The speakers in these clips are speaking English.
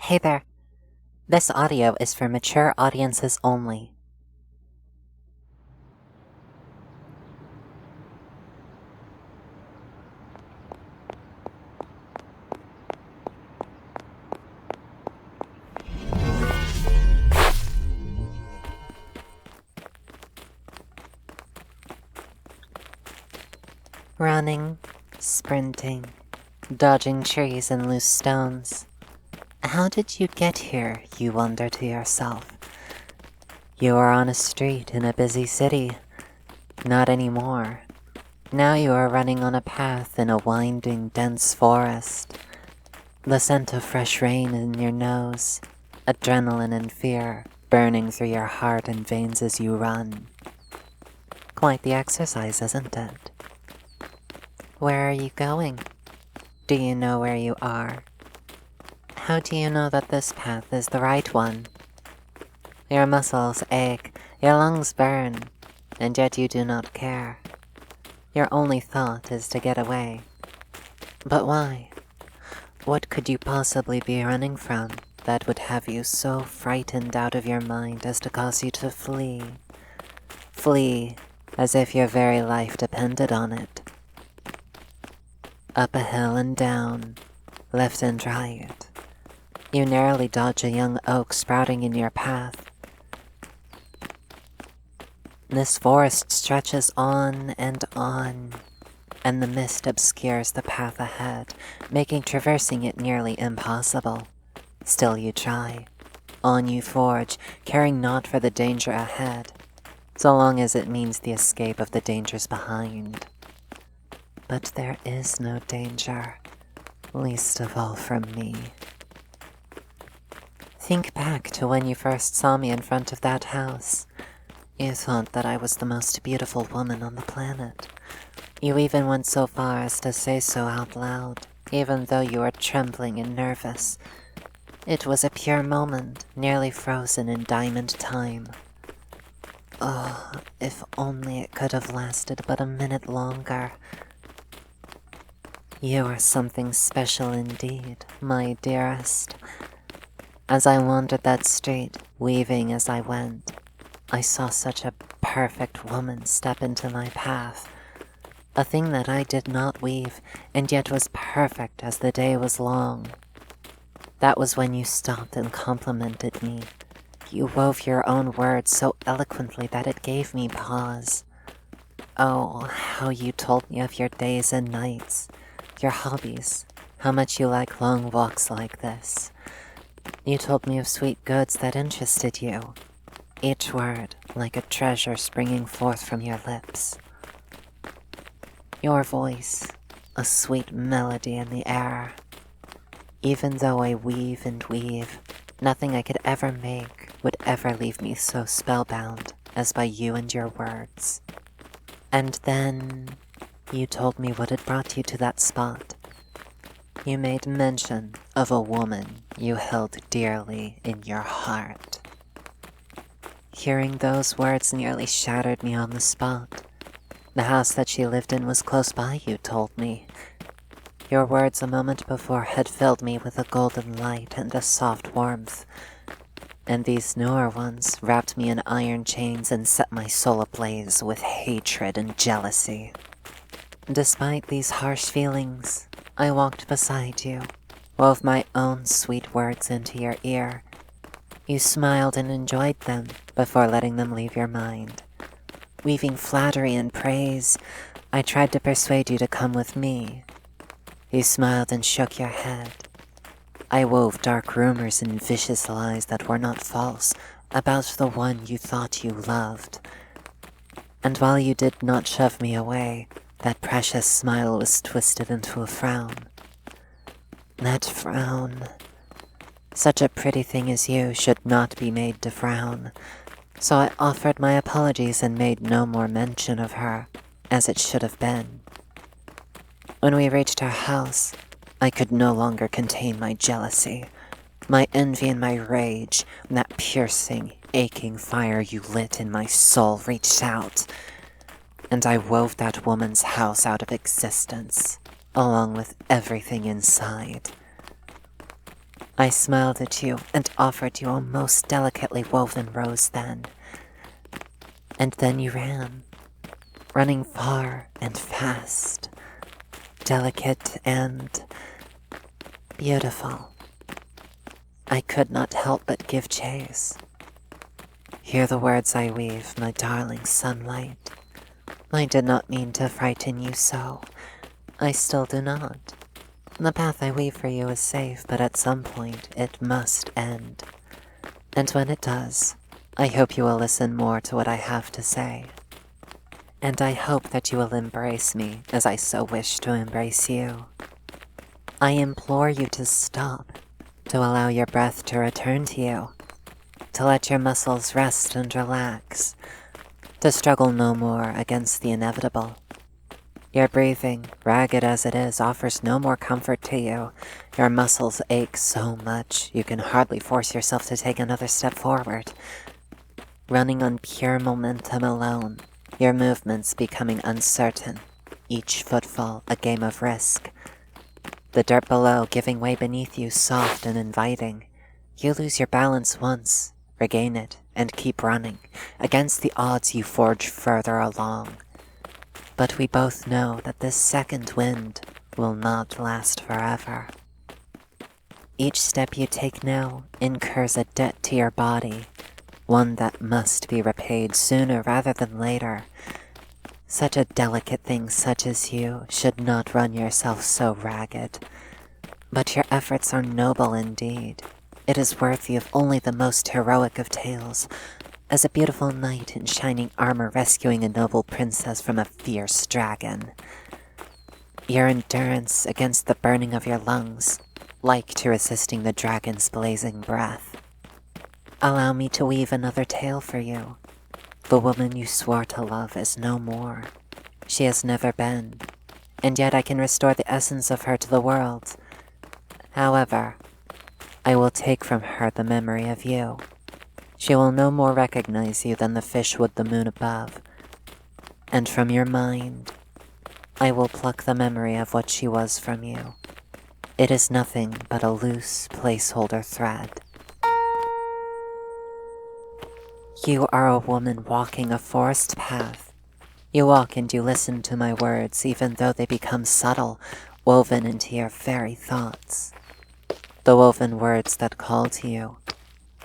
Hey there. This audio is for mature audiences only. Running, sprinting, dodging trees and loose stones. How did you get here, you wonder to yourself? You are on a street in a busy city. Not anymore. Now you are running on a path in a winding, dense forest. The scent of fresh rain in your nose, adrenaline and fear burning through your heart and veins as you run. Quite the exercise, isn't it? Where are you going? Do you know where you are? How do you know that this path is the right one? Your muscles ache, your lungs burn, and yet you do not care. Your only thought is to get away. But why? What could you possibly be running from that would have you so frightened out of your mind as to cause you to flee? Flee as if your very life depended on it. Up a hill and down, left and right. You narrowly dodge a young oak sprouting in your path. This forest stretches on, and the mist obscures the path ahead, making traversing it nearly impossible. Still you try. On you forge, caring not for the danger ahead, so long as it means the escape of the dangers behind. But there is no danger, least of all from me. Think back to when you first saw me in front of that house. You thought that I was the most beautiful woman on the planet. You even went so far as to say so out loud, even though you were trembling and nervous. It was a pure moment, nearly frozen in diamond time. Oh, if only it could have lasted but a minute longer. You are something special indeed, my dearest. As I wandered that street, weaving as I went, I saw such a perfect woman step into my path. A thing that I did not weave, and yet was perfect as the day was long. That was when you stopped and complimented me. You wove your own words so eloquently that it gave me pause. Oh, how you told me of your days and nights, your hobbies, how much you like long walks like this. You told me of sweet goods that interested you, each word like a treasure springing forth from your lips. Your voice, a sweet melody in the air. Even though I weave and weave, nothing I could ever make would ever leave me so spellbound as by you and your words. And then you told me what had brought you to that spot. You made mention of a woman you held dearly in your heart. Hearing those words nearly shattered me on the spot. The house that she lived in was close by, you told me. Your words a moment before had filled me with a golden light and a soft warmth, and these newer ones wrapped me in iron chains and set my soul ablaze with hatred and jealousy. Despite these harsh feelings, I walked beside you, wove my own sweet words into your ear. You smiled and enjoyed them before letting them leave your mind. Weaving flattery and praise, I tried to persuade you to come with me. You smiled and shook your head. I wove dark rumors and vicious lies that were not false about the one you thought you loved. And while you did not shove me away, that precious smile was twisted into a frown. That frown. Such a pretty thing as you should not be made to frown, so I offered my apologies and made no more mention of her, as it should have been. When we reached our house, I could no longer contain my jealousy, my envy and my rage, and that piercing, aching fire you lit in my soul reached out, and I wove that woman's house out of existence, along with everything inside. I smiled at you and offered you a most delicately woven rose then. And then you ran, running far and fast, delicate and beautiful. I could not help but give chase. Hear the words I weave, my darling sunlight. I did not mean to frighten you so. I still do not. The path I weave for you is safe, but at some point it must end. And when it does, I hope you will listen more to what I have to say. And I hope that you will embrace me as I so wish to embrace you. I implore you to stop, to allow your breath to return to you, to let your muscles rest and relax, to struggle no more against the inevitable. Your breathing, ragged as it is, offers no more comfort to you. Your muscles ache so much you can hardly force yourself to take another step forward. Running on pure momentum alone, your movements becoming uncertain, each footfall a game of risk. The dirt below giving way beneath you soft and inviting. You lose your balance once, regain it, and keep running. Against the odds you forge further along. But we both know that this second wind will not last forever. Each step you take now incurs a debt to your body, one that must be repaid sooner rather than later. Such a delicate thing such as you should not run yourself so ragged. But your efforts are noble indeed. It is worthy of only the most heroic of tales, as a beautiful knight in shining armor rescuing a noble princess from a fierce dragon. Your endurance against the burning of your lungs, like to resisting the dragon's blazing breath. Allow me to weave another tale for you. The woman you swore to love is no more. She has never been, and yet I can restore the essence of her to the world. However, I will take from her the memory of you. She will no more recognize you than the fish would the moon above. And from your mind, I will pluck the memory of what she was from you. It is nothing but a loose placeholder thread. You are a woman walking a forest path. You walk and you listen to my words, even though they become subtle, woven into your very thoughts. The woven words that call to you.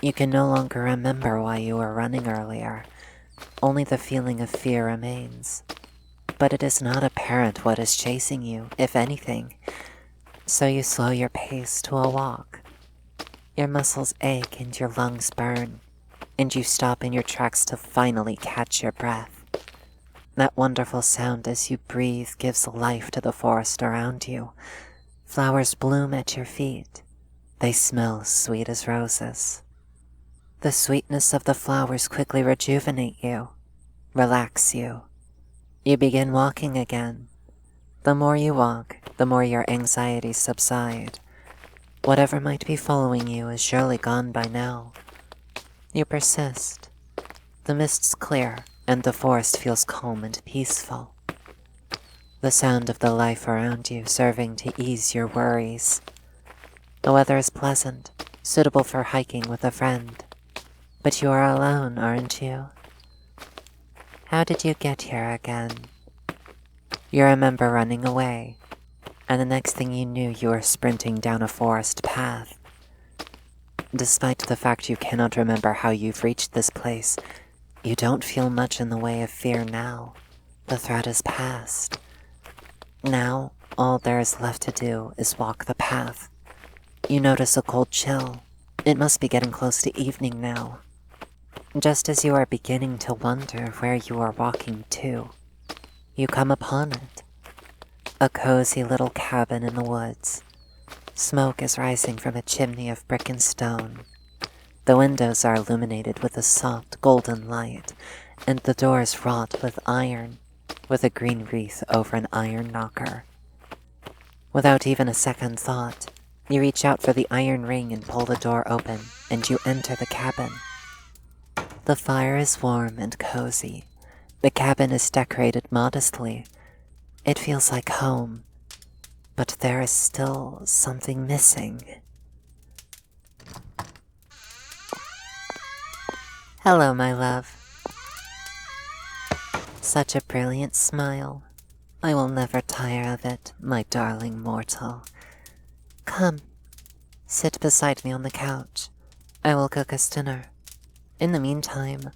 You can no longer remember why you were running earlier. Only the feeling of fear remains. But it is not apparent what is chasing you, if anything. So you slow your pace to a walk. Your muscles ache and your lungs burn, and you stop in your tracks to finally catch your breath. That wonderful sound as you breathe gives life to the forest around you. Flowers bloom at your feet. They smell sweet as roses. The sweetness of the flowers quickly rejuvenate you, relax you. You begin walking again. The more you walk, the more your anxieties subside. Whatever might be following you is surely gone by now. You persist. The mists clear, and the forest feels calm and peaceful. The sound of the life around you serving to ease your worries. The weather is pleasant, suitable for hiking with a friend. But you are alone, aren't you? How did you get here again? You remember running away, and the next thing you knew you were sprinting down a forest path. Despite the fact you cannot remember how you've reached this place, you don't feel much in the way of fear now. The threat is past. Now, all there is left to do is walk the path. You notice a cold chill. It must be getting close to evening now. Just as you are beginning to wonder where you are walking to, you come upon it. A cozy little cabin in the woods. Smoke is rising from a chimney of brick and stone. The windows are illuminated with a soft golden light, and the doors wrought with iron, with a green wreath over an iron knocker. Without even a second thought, you reach out for the iron ring and pull the door open, and you enter the cabin. The fire is warm and cozy. The cabin is decorated modestly. It feels like home, but there is still something missing. Hello, my love. Such a brilliant smile. I will never tire of it, my darling mortal. Come, sit beside me on the couch. I will cook us dinner. In the meantime,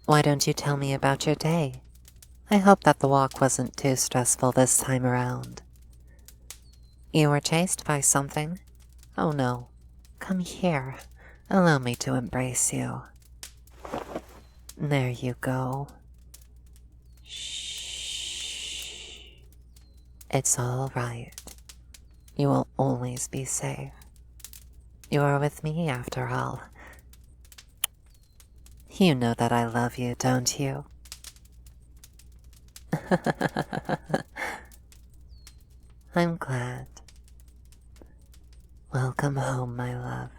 why don't you tell me about your day? I hope that the walk wasn't too stressful this time around. You were chased by something? Oh no. Come here. Allow me to embrace you. There you go. Shh. It's all right. You will always be safe. You are with me after all. You know that I love you, don't you? I'm glad. Welcome home, my love.